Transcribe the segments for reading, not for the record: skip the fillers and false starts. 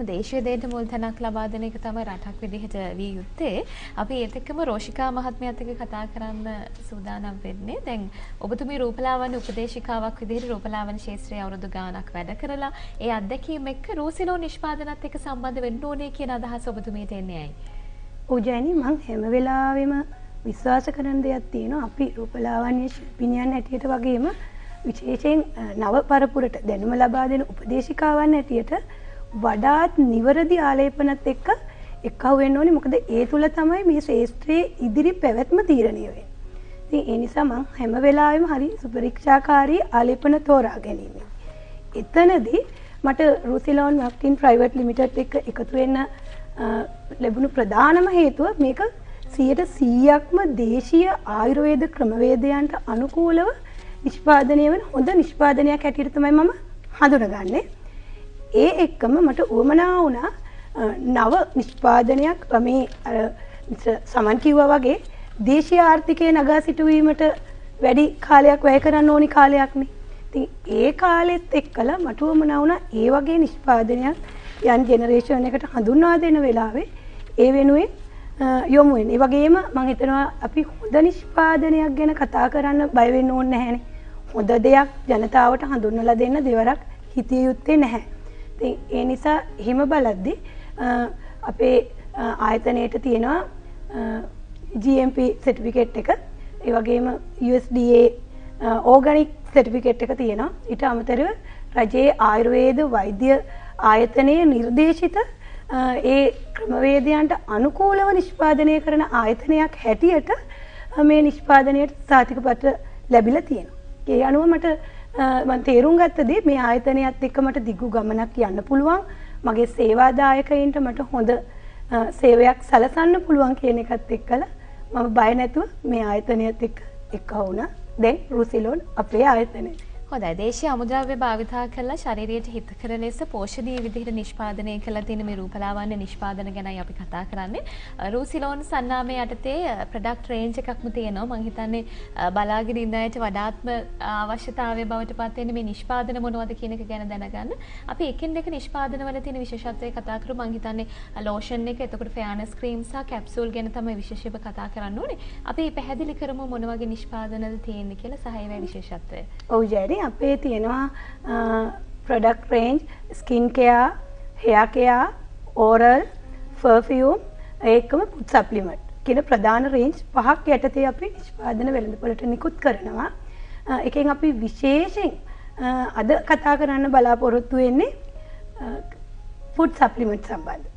දේශීය දේට මුල් තැනක් ලබා දෙන එක තමයි රටක් විදිහට විය යුත්තේ. අපි ඒත් එක්කම රෝෂිකා මහත්මියත් එක්ක කතා කරන්න සූදානම් වෙන්නේ. දැන් ඔබතුමී රූපලාවන්‍ය උපදේශිකාවක් විදිහට රූපලාවන්‍ය ශාස්ත්‍රයේ අවුරුදු ගාණක් වැඩ කරලා ඒ අත්දැකීම් එක්ක රූසිලෝ නිෂ්පාදනත් එක්ක සම්බන්ධ වෙන්න ඕනේ කියන අදහස ඔබතුමීට එන්නේ ඇයි? ඔජයනි මම හැම වෙලාවෙම විශ්වාස කරන දෙයක් තියෙනවා. අපි රූපලාවන්‍ය ශිල්පිනියන් හැටියට වගේම විශේෂයෙන් නව පරපුරට දැනුම ලබා දෙන උපදේශිකාවන් හැටියට වඩාත් නිවැරදි ආලේපනත් එක්ක එක්කව වෙන්න ඕනේ. මොකද ඒ තුල තමයි මේ ශාස්ත්‍රයේ ඉදිරි පැවැත්ම තීරණය වෙන්නේ. ඉතින් ඒ නිසා මම හැම වෙලාවෙම හරි සුපරීක්ෂාකාරී ආලේපන තෝරා ගැනීම. එතනදී මට රුසිලෝන් මැක්ටින් ප්‍රයිවට් ලිමිටඩ් එක එකතු වෙන්න ලැබුණු ප්‍රධානම හේතුව මේක 100%ක්ම දේශීය ආයුර්වේද ක්‍රමවේදයන්ට අනුකූලව නිෂ්පාදනය වෙන හොඳ නිෂ්පාදනයක් හැටියට තමයි මම හඳුනගන්නේ. ඒ එක්කම මට උවමනා වුණා නව නිෂ්පාදනයක් මේ සමන් කිව්වා වගේ දේශීය ආර්ථිකය නගා සිටුවීමට වැඩි කාලයක් වැය කරන්න ඕනි කාලයක්නේ. ඉතින් ඒ කාලෙත් එක්කලා මට උවමනා වුණා ඒ වගේ නිෂ්පාදනයක් යන් ජෙනරේෂන් එකට හඳුන්වා දෙන වෙලාවේ ඒ වෙනුවෙන් යොමු වෙන. ඒ වගේම මම හිතනවා අපි හොඳ නිෂ්පාදනයක් ගැන කතා කරන්න බය වෙන්න ඕනේ නැහැනේ. හොඳ දෙයක් ජනතාවට හඳුන්වලා දෙන්න දෙවරක් හිතිය යුත්තේ නැහැ. ඉතින් ඒ නිසා හිම බලද්දී අපේ ආයතනයේට තියෙනවා GMP සර්ටිෆිකේට් එක. ඒ වගේම USDA ඕගනික් සර්ටිෆිකේට් එක තියෙනවා. ඊට අමතරව රජයේ ආයුර්වේද වෛද්‍ය ආයතනයේ නිර්දේශිත ඒ ක්‍රමවේදයන්ට අනුකූලව නිෂ්පාදනය කරන ආයතනයක් හැටියට මේ නිෂ්පාදනයට සාතිකපත්‍ර ලැබිලා තියෙනවා. ඒ අනුව මට මම තේරුම් ගත්තදී මේ ආයතනයත් එක්ක මට දිගු ගමනක් යන්න පුළුවන්. මගේ සේවාදායකයින්ට මට හොඳ සේවයක් සලසන්න පුළුවන් කියන එකත් එක්කලා මම බය නැතුව මේ ආයතනයත් එක්ක වුණා. දැන් රුසිලෝන් අපේ ආයතනය. හොඳයි. දේශීය අමුද්‍රව්‍ය භාවිතා කරලා ශරීරයට හිතකර ලෙස පෝෂණීය විදිහට නිෂ්පාදනය කළ තියෙන මේ රූපලාවන්‍ය නිෂ්පාදන ගැනයි අපි කතා කරන්නේ. රූසිලෝන් සන්නාමයේ යටතේ ප්‍රොඩක්ට් රේන්ජ් එකක්ම තියෙනවා. මම හිතන්නේ බලාගෙන ඉන්න අයට වඩාත්ම අවශ්‍යතාවය බවට පත් වෙන්නේ මේ නිෂ්පාදන මොනවද කියන එක ගැන දැනගන්න. අපි එකින් එක නිෂ්පාදන වල තියෙන විශේෂත්වය කතා කරමු. මම හිතන්නේ ලෝෂන් එක, එතකොට ෆෙයානස් ක්‍රීම් සහ කැප්සූල් ගැන තමයි විශේෂව කතා කරන්න ඕනේ. අපි පැහැදිලි කරමු මොන වගේ නිෂ්පාදනද තියෙන්නේ කියලා සහ ඒවයි විශේෂත්වය. ඔව් ජයරි අපේ තියෙනවා product Range skin care, hair care, oral, perfume ඒකම ෆුඩ් සප්ලිමන්ට් කියන ප්‍රධාන රේන්ජ් පහක් යටතේ අපි නිෂ්පාදන වෙළඳපොළට නිකුත් කරනවා. එකෙන් අපි විශේෂයෙන් අද කතා කරන්න බලාපොරොත්තු වෙන්නේ ෆුඩ් සප්ලිමන්ට් සම්බන්ධ.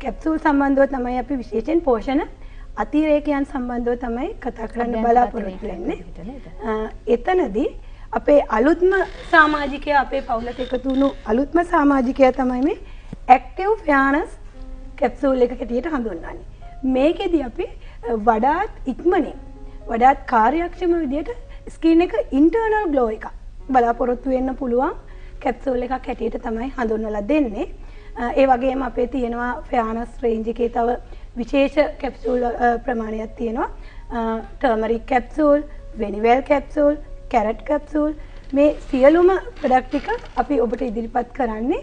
කැප්සූල් සම්බන්ධව තමයි අපි විශේෂයෙන් පෝෂණ අතිරේකයන් සම්බන්ධව තමයි කතා කරන්න බලාපොරොත්තු වෙන්නේ. එතනදී අපේ අලුත්ම සමාජිකයා අපේ පවුලට එකතු වුණු අලුත්ම සමාජිකයා තමයි මේ ඇක්ටිව් ෆෙයානස් කැප්සූල් එක හැටියට හඳුන්වන්නේ. මේකෙදි අපි වඩාත් ඉක්මනින් වඩාත් කාර්යක්ෂම විදියට ස්කින් එක ඉන්ටර්නල් ග්ලෝ එකක් බලාපොරොත්තු වෙන්න පුළුවන් කැප්සූල් එකක් හැටියට තමයි හඳුන්වලා දෙන්නේ. ඒ වගේම අපේ තියෙනවා ෆෙයානස් රේන්ජ් එකේ තව විශේෂ කැප්සූල් ප්‍රමාණයක් තියෙනවා. ටර්මරික් කැප්සූල්, වෙනිවෙල් කැප්සූල්, කැරට් කැප්සූල් මේ සියලුම ප්‍රොඩක්ට් ටික අපි ඔබට ඉදිරිපත් කරන්නේ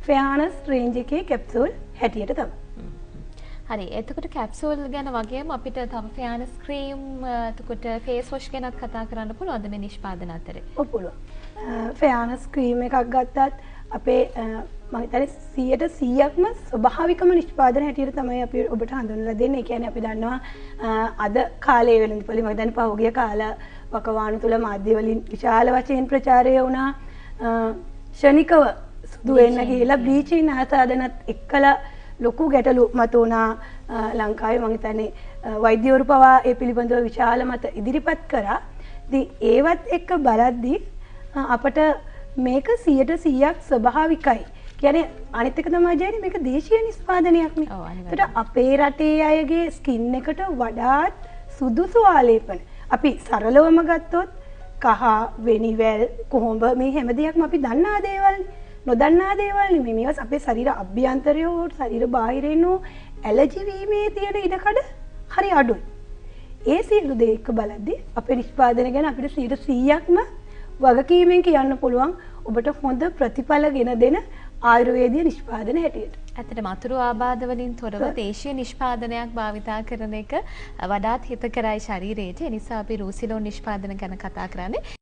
ෆෙයානස් රේන්ජ් එකේ කැප්සූල් හැටියට තමයි. හරි. එතකොට කැප්සූල් ගැන වගේම අපිට තව ෆෙයානස් ක්‍රීම්, එතකොට ෆේස් වොෂ් ගැනත් කතා කරන්න පුළුවන්ද මේ නිෂ්පාදන අතරේ? ඔව් පුළුවන්. ෆෙයානස් ක්‍රීම් එකක් ගත්තත් අපේ මම හිතන්නේ 100%ක්ම ස්වභාවිකම නිෂ්පාදන හැටියට තමයි අපි ඔබට හඳුන්වලා දෙන්නේ. ඒ කියන්නේ අපි දන්නවා අද කාලේ වෙළඳපොළේ මම හිතන්නේ පහුගිය කාල වකවානු තුල මාධ්‍ය වලින් විශාල වශයෙන් ප්‍රචාරය වුණා. ශනිකව සුදු වෙන්න ගිහිලා බ්ලීචින් ආසාදනත් එක්කලා ලොකු ගැටලු මතුවුණා ලංකාවේ. මම හිතන්නේ වෛද්‍යවරු පවා ඒ පිළිබඳව විශාල මත ඉදිරිපත් කරා. ඉතින් ඒවත් එක්ක බලද්දී අපට මේක 100%ක් ස්වභාවිකයි. කියන්නේ අනිත් එක තමයි ජයනි මේක දේශීය නිෂ්පාදනයක් නේ. ඒකට අපේ රටේ අයගේ ස්කින් එකට වඩාත් සුදුසු ආලේපන. අපි සරලවම ගත්තොත් කහ, වෙනිවැල්, කොහොඹ මේ හැම දෙයක්ම අපි දන්නා දේවල්නේ. නොදන්නා දේවල් නෙමෙයි. මේවා අපේ ශරීර අභ්‍යන්තරය හෝ ශරීර බාහිරින් හෝ ඇලර්ජි වීමේ තියෙන ඉඩකඩ හරි අඩුයි. ඒ සියලු දේ එක්ක බලද්දී අපේ නිෂ්පාදන ගැන අපිට 100%ක්ම වගකීමෙන් කියන්න පුළුවන් ඔබට හොඳ ප්‍රතිඵල ගෙන දෙන ආයුර්වේදීය නිෂ්පාදන හැටියට. ඇත්තටම අතුරු ආබාධ වලින් තොරව දේශීය නිෂ්පාදනයක් භාවිතා කරන එක වඩාත් හිතකරයි ශරීරයට. ඒ නිසා අපි රූසිලෝන් නිෂ්පාදන ගැන කතා කරන්නේ.